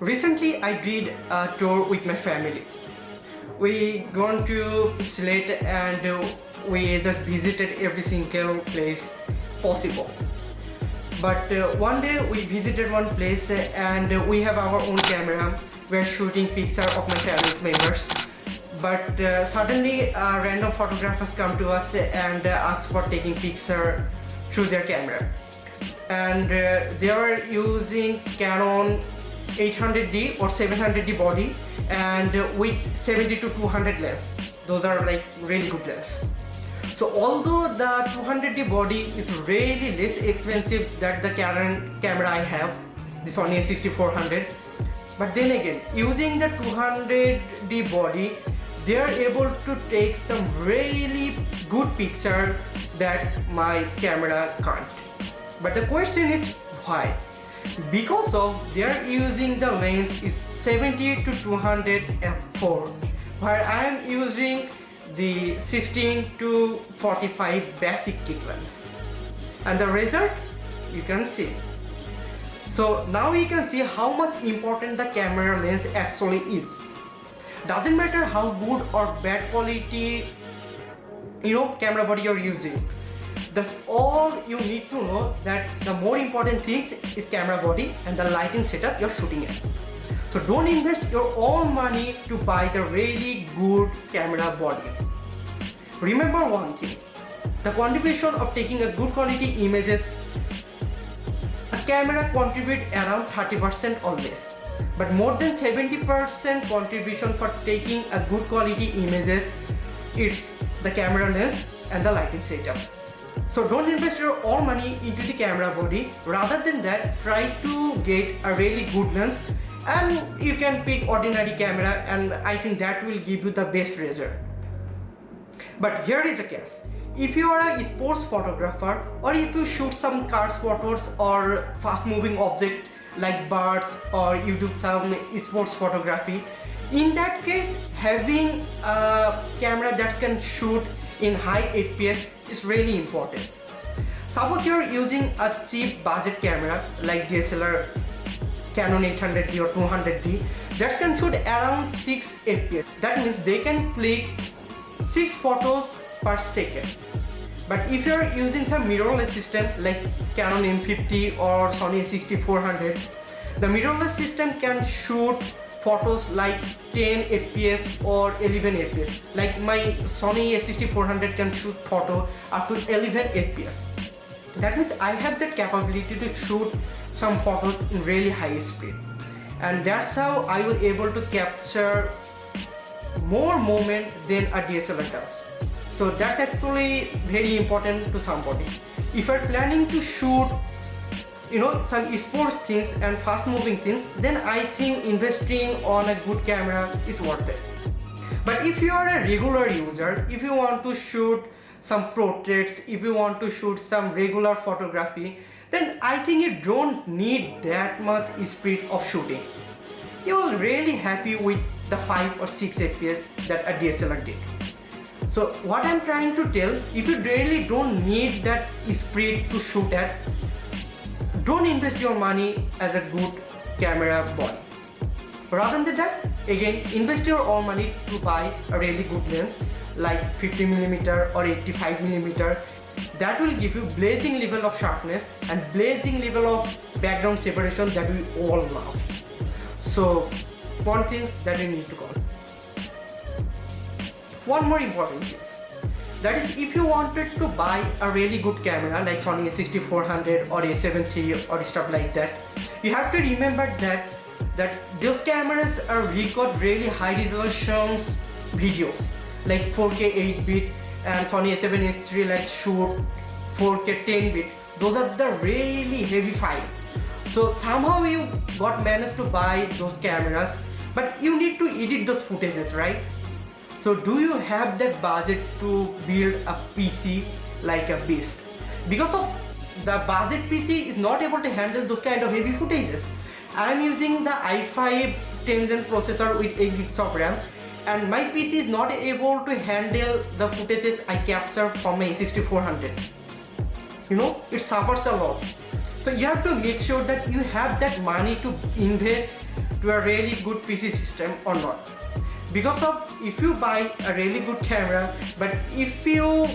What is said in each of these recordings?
Recently, I did a tour with my family. We gone to Sylhet and we just visited every single place possible. But one day we visited one place and we have our own camera. We're shooting picture of my family's members. But suddenly random photographers come to us and ask for taking picture through their camera. And they are using Canon 800D or 700D body and with 70 to 200 lens. Those are like really good lens. So although the 200D body is really less expensive than the Canon camera I have, the Sony a6400, but then again, using the 200D body, they are able to take some really good picture that my camera can't. But the question is why? Because of they are using the lens is 70 to 200 f4, while I am using the 16 to 45 basic kit lens, and the result you can see. So now you can see how much important the camera lens actually is. Doesn't matter how good or bad quality camera body you're using. That's all you need to know, that the more important thing is camera body and the lighting setup you're shooting at. So don't invest your own money to buy the really good camera body. Remember one thing, the contribution of taking a good quality images, a camera contribute around 30% or less. But more than 70% contribution for taking a good quality images, it's the camera lens and the lighting setup. So don't invest your own money into the camera body. Rather than that, try to get a really good lens, and you can pick ordinary camera, and I think that will give you the best result. But here is a case. If you are a sports photographer, or if you shoot some cars photos or fast moving object like birds, or you do some sports photography, in that case having a camera that can shoot in high FPS is really important. Suppose you are using a cheap budget camera like DSLR Canon 800D or 200D that can shoot around 6 FPS. That means they can click 6 photos per second. But if you are using some mirrorless system like Canon M50 or Sony a6400, the mirrorless system can shoot photos like 10 fps or 11 fps. Like my Sony a6400 can shoot photo up to 11 fps. That means I have that capability to shoot some photos in really high speed, and that's how I was able to capture more moment than a DSLR does. So that's actually very important to somebody. If you're planning to shoot some sports things and fast moving things, then I think investing on a good camera is worth it. But if you are a regular user, if you want to shoot some portraits, if you want to shoot some regular photography, then I think you don't need that much speed of shooting. You will really happy with the 5 or 6 fps that a DSLR did. So what I'm trying to tell, if you really don't need that speed to shoot at, don't invest your money as a good camera body. Rather than that, again, invest your own money to buy a really good lens like 50mm or 85mm. That will give you blazing level of sharpness and blazing level of background separation that we all love. So one thing that you need to call. One more important thing. That is, if you wanted to buy a really good camera like Sony a6400 or a7 III or stuff like that, you have to remember that those cameras record really high resolutions videos like 4K 8-bit, and Sony a7S III like shoot 4K 10-bit. Those are the really heavy file. So somehow you got managed to buy those cameras, but you need to edit those footages, right? So do you have that budget to build a PC like a beast? Because of the budget PC is not able to handle those kind of heavy footages. I am using the i5 10th-gen processor with 8 gigs of RAM, and my PC is not able to handle the footages I capture from my a6400. It suffers a lot. So you have to make sure that you have that money to invest to a really good PC system or not. Because of if you buy a really good camera, but if your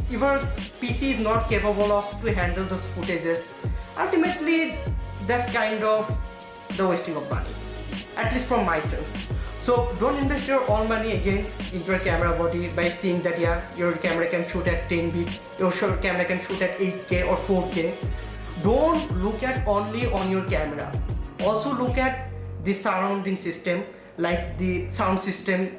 PC is not capable of to handle those footages, ultimately that's kind of the wasting of money, at least from my sense. So don't invest your own money again into a camera body by seeing that yeah, your camera can shoot at 10 bit, your camera can shoot at 8K or 4K. Don't look at only on your camera. Also look at the surrounding system, like the sound system.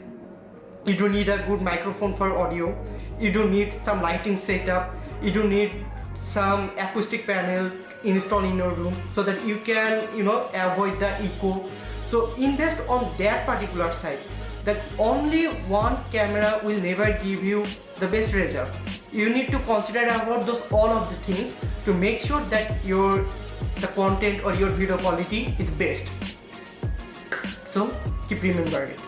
You do need a good microphone for audio. You do need some lighting setup. You do need some acoustic panel installed in your room so that you can, avoid the echo. So invest on that particular side. That only one camera will never give you the best result. You need to consider about all of the things to make sure that the content or your video quality is best. So keep remembering it.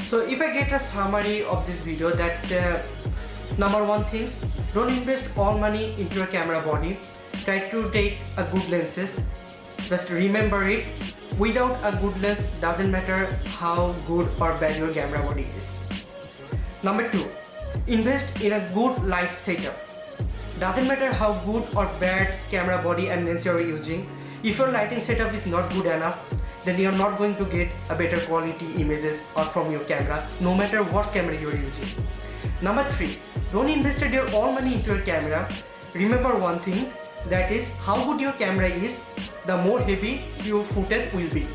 So if I get a summary of this video, that number one things, don't invest all money into your camera body. Try to take a good lenses. Just remember it. Without a good lens, doesn't matter how good or bad your camera body is. Number two, invest in a good light setup. Doesn't matter how good or bad camera body and lens you're using. If your lighting setup is not good enough, then you're not going to get a better quality images or from your camera, no matter what camera you're using. Number three, don't invest your all money into your camera. Remember one thing, that is how good your camera is, the more heavy your footage will be.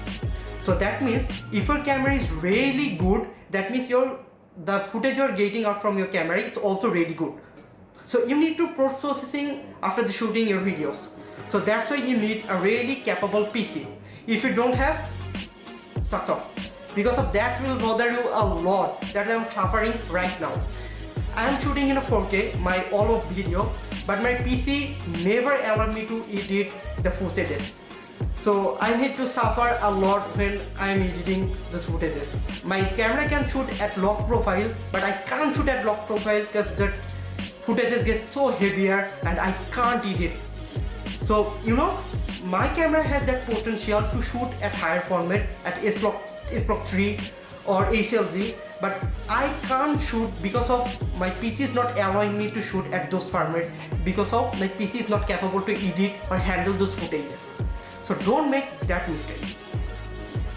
So that means if your camera is really good, that means the footage you're getting out from your camera is also really good. So you need to post-processing after the shooting your videos. So that's why you need a really capable PC. If you don't have, sucks off. Because of that will bother you a lot, that I'm suffering right now. I am shooting in a 4K, my all of video, but my PC never allowed me to edit the footages. So I need to suffer a lot when I am editing these footages. My camera can shoot at lock profile, but I can't shoot at lock profile because that footages get so heavier and I can't edit. So my camera has that potential to shoot at higher format at S-Block 3 or HLG, but I can't shoot because of my PC is not allowing me to shoot at those formats, because of my PC is not capable to edit or handle those footages. So don't make that mistake.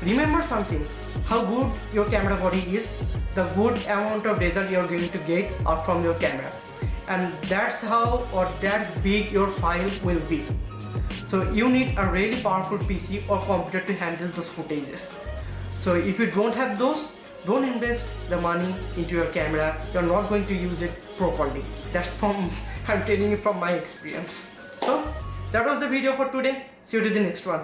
Remember some things, how good your camera body is, the good amount of result you're going to get out from your camera, and that's how or that's big your file will be. So you need a really powerful PC or computer to handle those footages. So if you don't have those, don't invest the money into your camera. You're not going to use it properly. That's I'm telling you from my experience. So that was the video for today. See you to the next one.